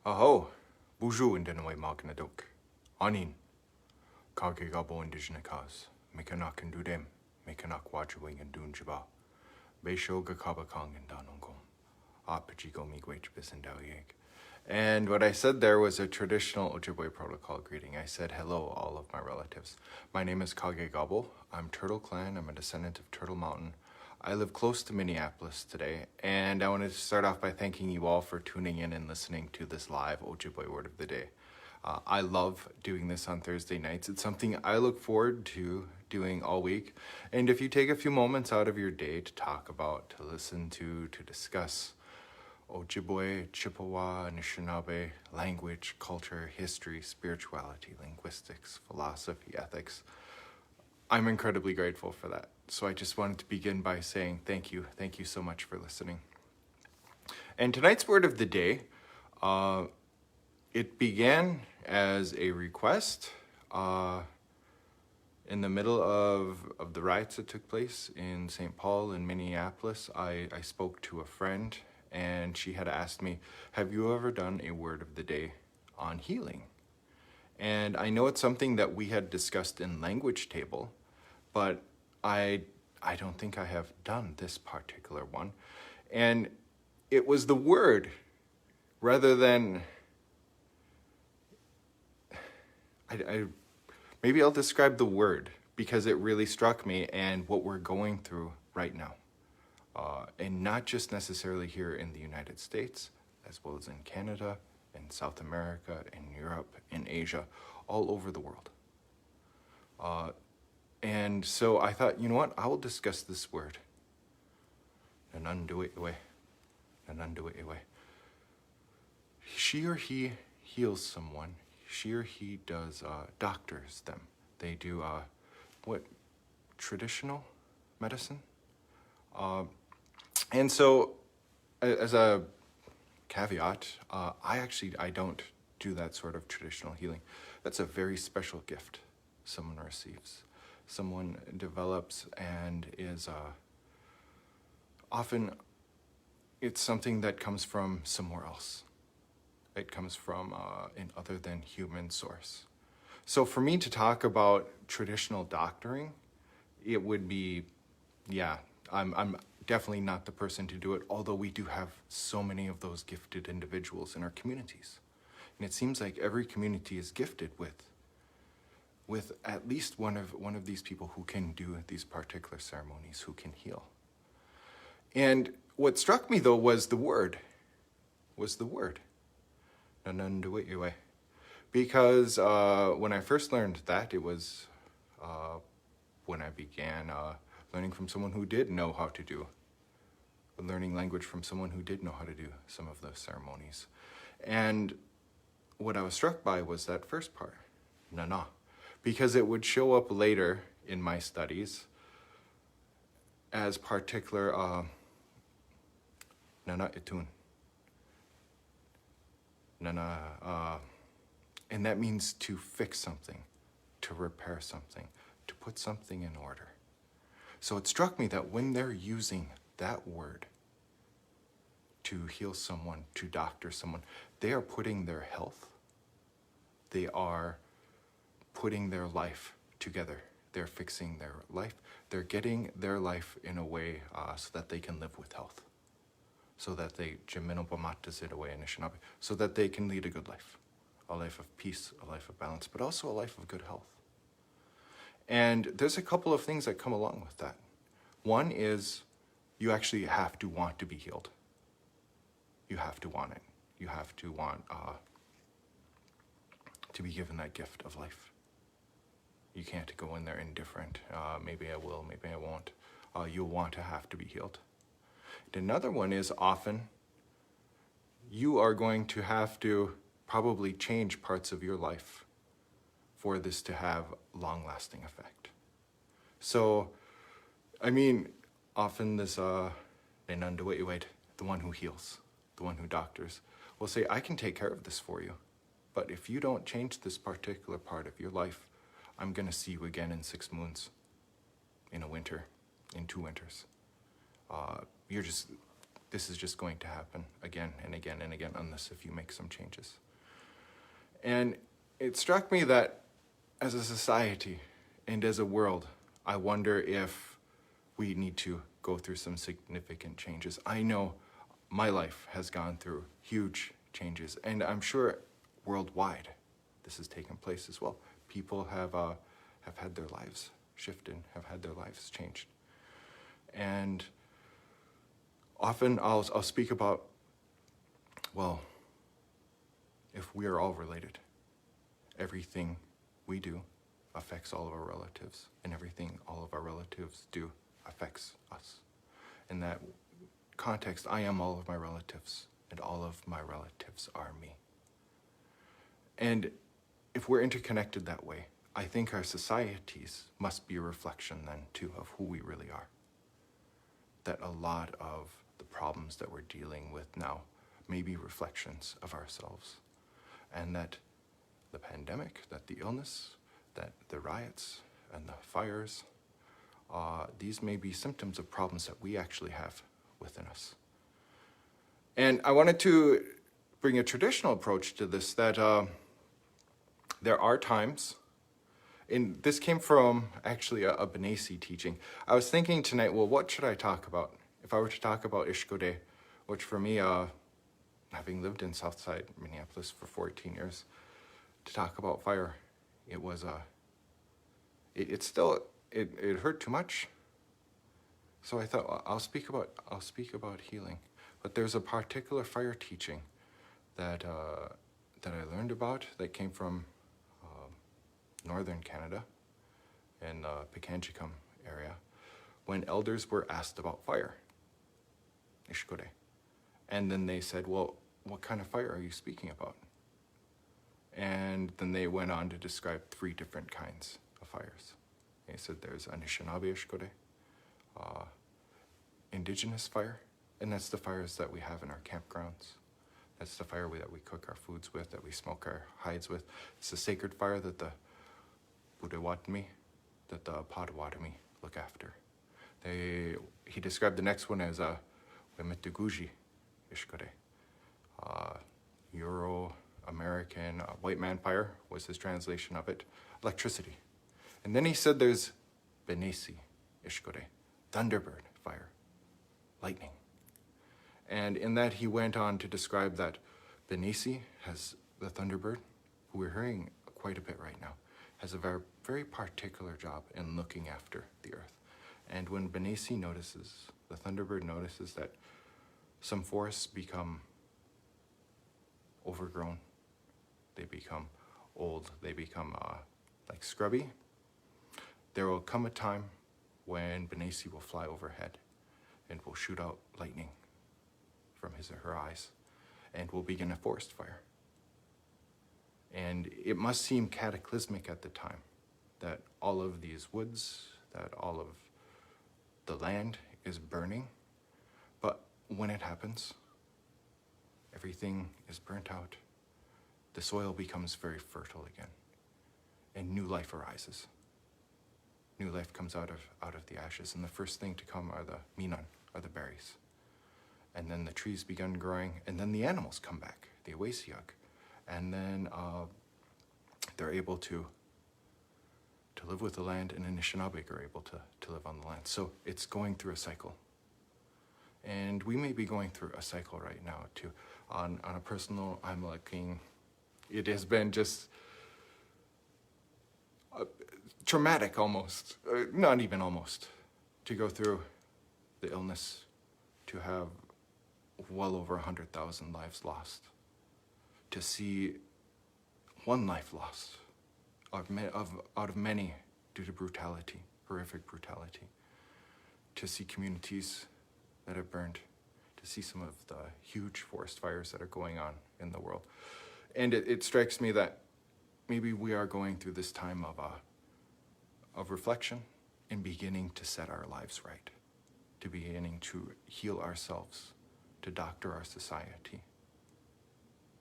Aho, buju indenaway magnadok. Anin, kage gabo indigenous, mekanak and dudem, mekanak wajwing and dunjaba. Beisho gakabakang and danongom. Apajigo migwech bisendawiyeg. And what I said there was a traditional Ojibwe protocol greeting. I said, hello, all of my relatives. My name is Kage Gabo. I'm Turtle Clan. I'm a descendant of Turtle Mountain. I live close to Minneapolis today, and I wanted to start off by thanking you all for tuning in and listening to this live Ojibwe Word of the Day. I love doing this on Thursday nights. It's something I look forward to doing all week. And if you take a few moments out of your day to talk about, to listen to discuss Ojibwe, Chippewa, Anishinaabe, language, culture, history, spirituality, linguistics, philosophy, ethics, I'm incredibly grateful for that. So I just wanted to begin by saying thank you. Thank you so much for listening. And tonight's word of the day, it began as a request in the middle of the riots that took place in St. Paul and Minneapolis. I spoke to a friend, and she had asked me, have you ever done a word of the day on healing? And I know it's something that we had discussed in language table, but I don't think I have done this particular one. And it was the word rather than, maybe I'll describe the word because it really struck me and what we're going through right now. And not just necessarily here in the United States, as well as in Canada, in South America, in Europe, in Asia, all over the world. And so I thought, you know what, I will discuss this word. Nanaandawi'iwe. Nanaandawi'iwe. She or he heals someone. She or he does doctors them. They do traditional medicine. And so as a caveat, I don't do that sort of traditional healing. That's a very special gift someone receives. Someone develops and is often it's something that comes from somewhere else. It comes from an other than human source. So for me to talk about traditional doctoring, it would be, I'm definitely not the person to do it, although we do have so many of those gifted individuals in our communities. And it seems like every community is gifted with at least one of these people who can do these particular ceremonies, who can heal. And what struck me though was the word. Nanaandawi'iwe. Because when I first learned that, it was when I began learning from someone who did know how to do, learning language from someone who did know how to do some of those ceremonies. And what I was struck by was that first part, nana, because it would show up later in my studies as particular nana itun. Nana, and that means to fix something, to repair something, to put something in order. So it struck me that when they're using that word to heal someone, to doctor someone, they are putting their health, they are putting their life together. They're fixing their life. They're getting their life in a way so that they can live with health. So that they, so that they can lead a good life. A life of peace, a life of balance, but also a life of good health. And there's a couple of things that come along with that. One is you actually have to want to be healed. You have to want it. You have to want to be given that gift of life. You can't go in there indifferent. Maybe I will, maybe I won't. You'll want to have to be healed. And another one is often you are going to have to probably change parts of your life for this to have long-lasting effect. So, I mean, often this Nanaandawi'iwe, the one who heals, the one who doctors, will say, I can take care of this for you, but if you don't change this particular part of your life, I'm going to see you again in 6 moons, in a winter, in 2 winters. this is just going to happen again and again and again unless if you make some changes. And it struck me that as a society and as a world, I wonder if we need to go through some significant changes. I know my life has gone through huge changes, and I'm sure worldwide this has taken place as well. People have had their lives shifted, have had their lives changed. And often I'll speak about, well, if we are all related, everything we do affects all of our relatives, and everything all of our relatives do affects us. In that context, I am all of my relatives, and all of my relatives are me. And if we're interconnected that way, I think our societies must be a reflection then too of who we really are. That a lot of the problems that we're dealing with now may be reflections of ourselves. And that the pandemic, that the illness, that the riots and the fires, these may be symptoms of problems that we actually have within us. And I wanted to bring a traditional approach to this, that there are times, and this came from actually a Benesi teaching. I was thinking tonight, well, what should I talk about? If I were to talk about Ishkode, which for me, having lived in Southside Minneapolis for 14 years, to talk about fire, it was it hurt too much. So I thought, well, I'll speak about healing. But there's a particular fire teaching that I learned about that came from northern Canada in the Pikanchikam area, when elders were asked about fire, Ishkode. And then they said, well, what kind of fire are you speaking about? And then they went on to describe 3 different kinds of fires. They said there's Anishinaabe Ishkode, indigenous fire, and that's the fires that we have in our campgrounds. That's the fire that we cook our foods with, that we smoke our hides with. It's a sacred fire that the Budewatami, that the Potawatomi look after. He described the next one as a Wemituguji Ishkode. Euro-American white man fire was his translation of it. Electricity. And then he said there's Benesi Ishkode, thunderbird fire, lightning. And in that he went on to describe that Benesi has the thunderbird, who we're hearing quite a bit right now, has a very, very particular job in looking after the earth. And when Benesi notices, the thunderbird notices that some forests become overgrown, they become old, they become like scrubby, there will come a time when Benesi will fly overhead and will shoot out lightning from his or her eyes and will begin a forest fire. And it must seem cataclysmic at the time that all of these woods, that all of the land is burning. But when it happens, everything is burnt out. The soil becomes very fertile again, and new life arises. New life comes out of the ashes, and the first thing to come are the minan, are the berries. And then the trees begin growing, and then the animals come back, the awesiag. And then they're able to live with the land, and Anishinaabe are able to live on the land. So it's going through a cycle. And we may be going through a cycle right now too. On a personal, I'm looking, it has been just traumatic almost, not even almost, to go through the illness, to have well over 100,000 lives lost, to see one life lost out of many due to brutality, horrific brutality, to see communities that have burned, to see some of the huge forest fires that are going on in the world. And it strikes me that maybe we are going through this time of reflection and beginning to set our lives right, to beginning to heal ourselves, to doctor our society.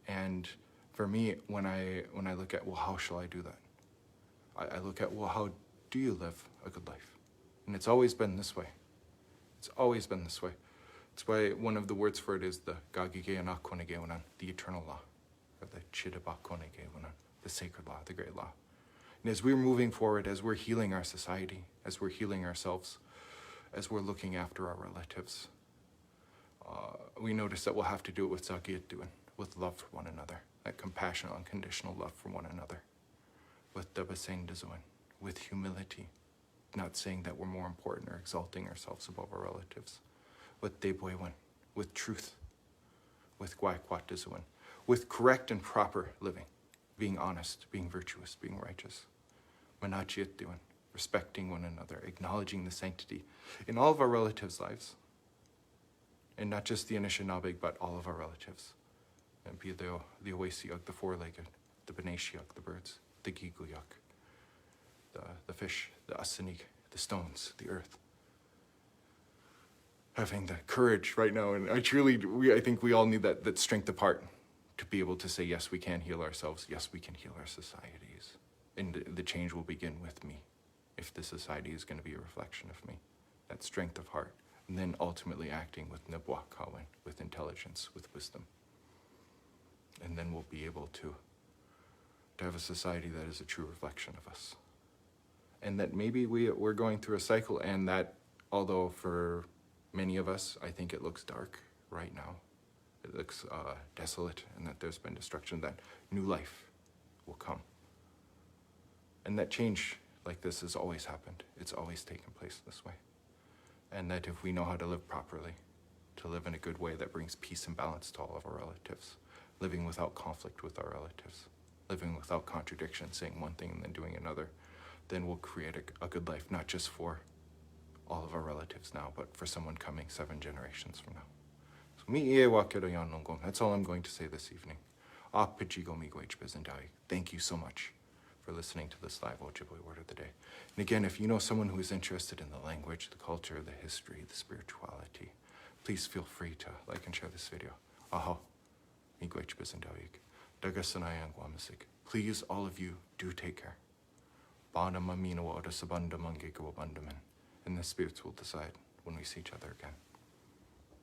And for me, when I look at, well, how shall I do that? I look at, well, how do you live a good life? And it's always been this way. It's always been this way. That's why one of the words for it is the gagige-anak-konege-unan, the eternal law, or the chidabak-konege-unan, the sacred law, the great law. And as we're moving forward, as we're healing our society, as we're healing ourselves, as we're looking after our relatives, we notice that we'll have to do it with zakiyat-duin, with love for one another, that compassionate, unconditional love for one another, with dabaseng-dazuin, with humility, not saying that we're more important or exalting ourselves above our relatives, with deboiwin, with truth, with guaikwat-dazuin, with correct and proper living, being honest, being virtuous, being righteous, manachiyat-duin, respecting one another, acknowledging the sanctity in all of our relatives' lives, and not just the Anishinaabe, but all of our relatives. And be the Owaisiyak, the four-legged, the Beneshiyak, the birds, the Giguyak, the fish, the Asanig, the stones, the earth. Having the courage right now, and I think we all need that strength of heart to be able to say, yes, we can heal ourselves, yes, we can heal our societies. And the change will begin with me, if the society is going to be a reflection of me. That strength of heart. And then ultimately acting with nabwak kawen, with intelligence, with wisdom. And then we'll be able to have a society that is a true reflection of us. And that maybe we're going through a cycle, and that although for many of us, I think it looks dark right now, it looks desolate, and that there's been destruction, that new life will come. And that change like this has always happened. It's always taken place this way. And that if we know how to live properly, to live in a good way that brings peace and balance to all of our relatives, living without conflict with our relatives, living without contradiction, saying one thing and then doing another, then we'll create a good life, not just for all of our relatives now, but for someone coming 7 generations from now. So that's all I'm going to say this evening. Thank you so much for listening to this live Ojibwe Word of the Day. And again, if you know someone who is interested in the language, the culture, the history, the spirituality, please feel free to like and share this video. Aho, please, all of you, do take care. And the spirits will decide when we see each other again.